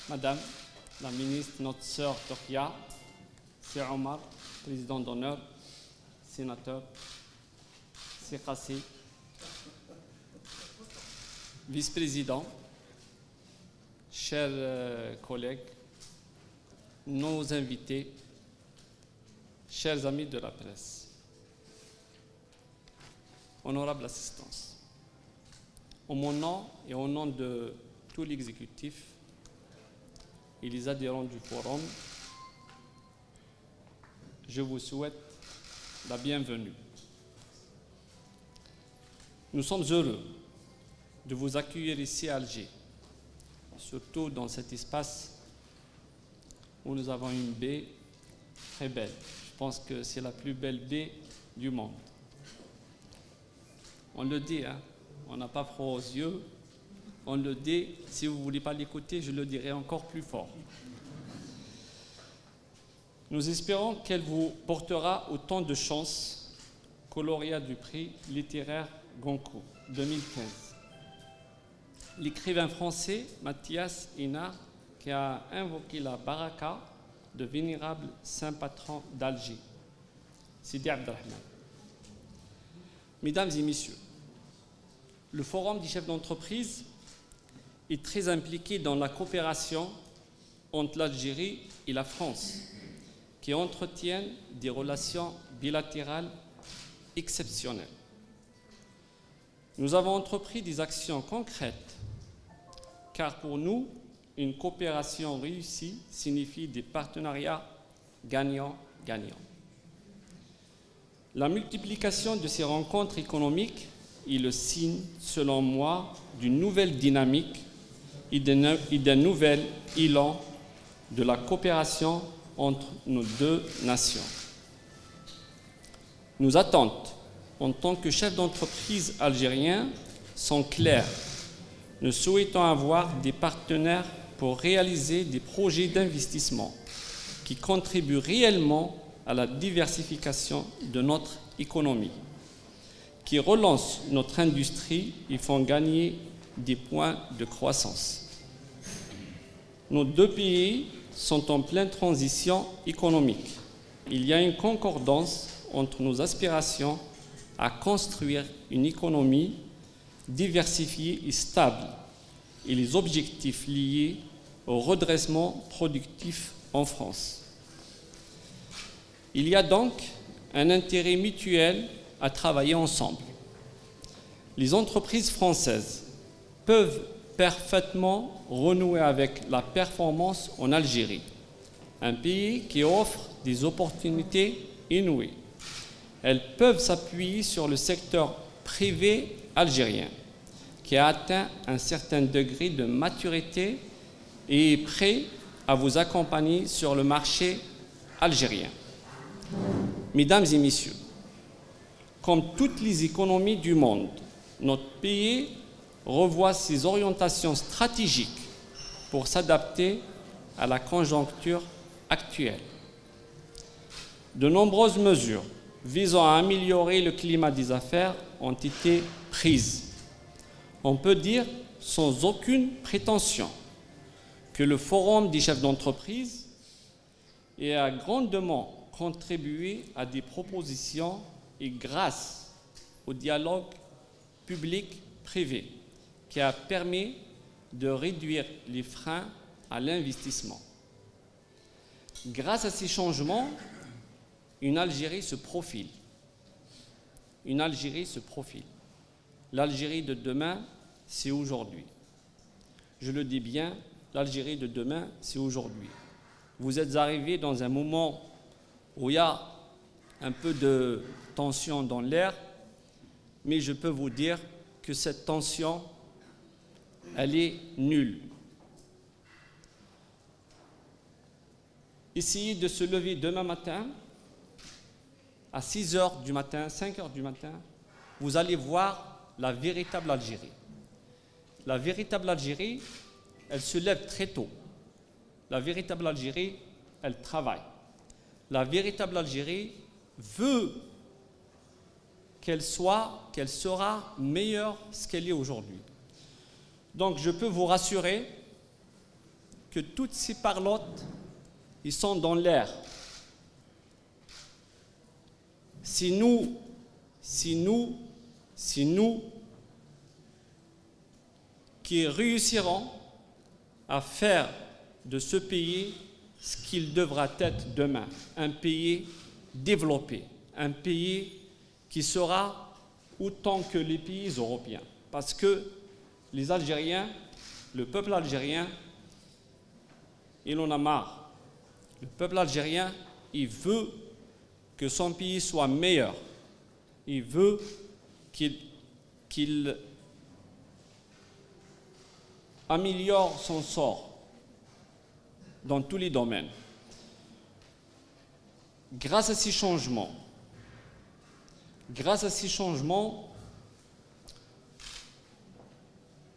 Madame la ministre, notre sœur Tokia, c'est Omar, président d'honneur, sénateur, c'est Kassi, vice-président, chers collègues, nos invités, chers amis de la presse, honorable assistance, en mon nom et au nom de tout l'exécutif et les adhérents du forum, je vous souhaite la bienvenue. Nous sommes heureux de vous accueillir ici à Alger, surtout dans cet espace où nous avons une baie très belle. Je pense que c'est la plus belle baie du monde. On le dit, hein, on n'a pas froid aux yeux. On le dit, si vous ne voulez pas l'écouter, je le dirai encore plus fort. Nous espérons qu'elle vous portera autant de chance qu'au lauréat du prix littéraire Goncourt 2015. L'écrivain français Mathias Hénard, qui a invoqué la baraka de vénérable saint patron d'Alger, Sidi Abdelrahman. Mesdames et messieurs, le Forum des chefs d'entreprise est très impliqué dans la coopération entre l'Algérie et la France, qui entretiennent des relations bilatérales exceptionnelles. Nous avons entrepris des actions concrètes, car pour nous, une coopération réussie signifie des partenariats gagnant-gagnant. La multiplication de ces rencontres économiques est le signe, selon moi, d'une nouvelle dynamique et d'un nouvel élan de la coopération entre nos deux nations. Nos attentes en tant que chefs d'entreprise algériens sont claires. Nous souhaitons avoir des partenaires pour réaliser des projets d'investissement qui contribuent réellement à la diversification de notre économie, qui relancent notre industrie et font gagner des points de croissance. Nos deux pays sont en pleine transition économique. Il y a une concordance entre nos aspirations à construire une économie diversifiée et stable et les objectifs liés au redressement productif en France. Il y a donc un intérêt mutuel à travailler ensemble. Les entreprises françaises peuvent parfaitement renouer avec la performance en Algérie, un pays qui offre des opportunités inouïes. Elles peuvent s'appuyer sur le secteur privé algérien, qui a atteint un certain degré de maturité et est prêt à vous accompagner sur le marché algérien. Mesdames et messieurs, comme toutes les économies du monde, notre pays revoit ses orientations stratégiques pour s'adapter à la conjoncture actuelle. De nombreuses mesures visant à améliorer le climat des affaires ont été prises. On peut dire, sans aucune prétention, que le Forum des chefs d'entreprise a grandement contribué à des propositions et grâce au dialogue public-privé qui a permis de réduire les freins à l'investissement. Grâce à ces changements, une Algérie se profile. Une Algérie se profile. L'Algérie de demain, c'est aujourd'hui. Je le dis bien, l'Algérie de demain, c'est aujourd'hui. Vous êtes arrivés dans un moment où il y a un peu de tension dans l'air, mais je peux vous dire que cette tension, elle est nulle. Essayez de se lever demain matin, à 6 heures du matin, 5 heures du matin, vous allez voir la véritable Algérie. La véritable Algérie, elle se lève très tôt. La véritable Algérie, elle travaille. La véritable Algérie veut qu'elle sera meilleure ce qu'elle est aujourd'hui. Donc je peux vous rassurer que toutes ces parlottes, ils sont dans l'air. Si nous qui réussirons à faire de ce pays ce qu'il devra être demain, un pays développé, un pays qui sera autant que les pays européens. Parce que les Algériens, le peuple algérien, il en a marre. Le peuple algérien, il veut que son pays soit meilleur. Il veut qu'il améliore son sort dans tous les domaines. Grâce à ces changements,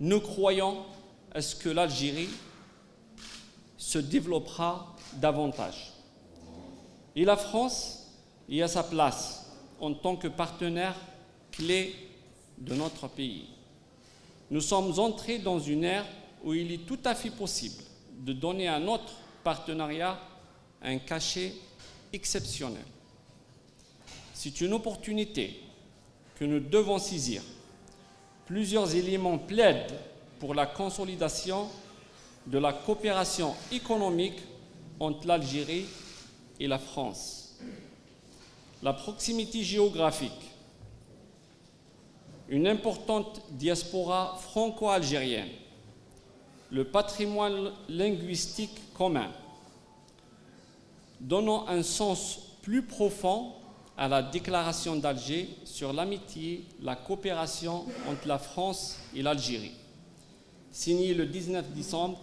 nous croyons à ce que l'Algérie se développera davantage. Et la France y a sa place en tant que partenaire clé de notre pays. Nous sommes entrés dans une ère où il est tout à fait possible de donner à notre partenariat un cachet exceptionnel. C'est une opportunité que nous devons saisir. Plusieurs éléments plaident pour la consolidation de la coopération économique entre l'Algérie et la France. La proximité géographique, une importante diaspora franco-algérienne, le patrimoine linguistique commun, donnant un sens plus profond à la déclaration d'Alger sur l'amitié, la coopération entre la France et l'Algérie, signée le 19 décembre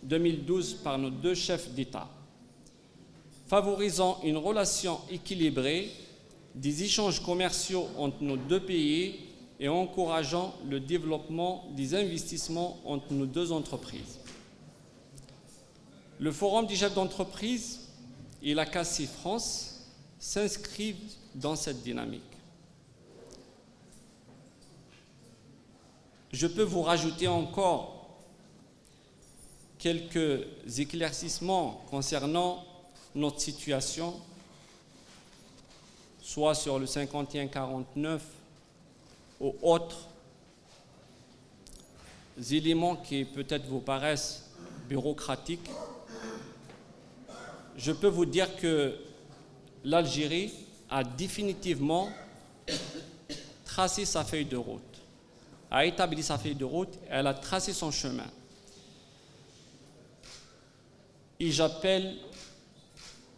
2012 par nos deux chefs d'État, favorisant une relation équilibrée, des échanges commerciaux entre nos deux pays et encourageant le développement des investissements entre nos deux entreprises. Le Forum des chefs d'entreprise et la CACI France s'inscrivent dans cette dynamique. Je peux vous rajouter encore quelques éclaircissements concernant notre situation, soit sur le 51-49 ou autres éléments qui peut-être vous paraissent bureaucratiques. Je peux vous dire que l'Algérie a définitivement tracé sa feuille de route, a établi sa feuille de route, elle a tracé son chemin. Et j'appelle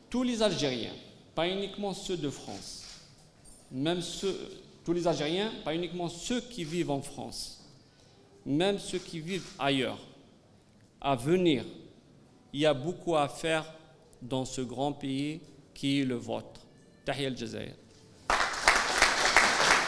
tous les Algériens, pas uniquement ceux de France, tous les Algériens, pas uniquement ceux qui vivent en France, même ceux qui vivent ailleurs, à venir. Il y a beaucoup à faire dans ce grand pays qui est le vôtre. Tahia al-Jazair.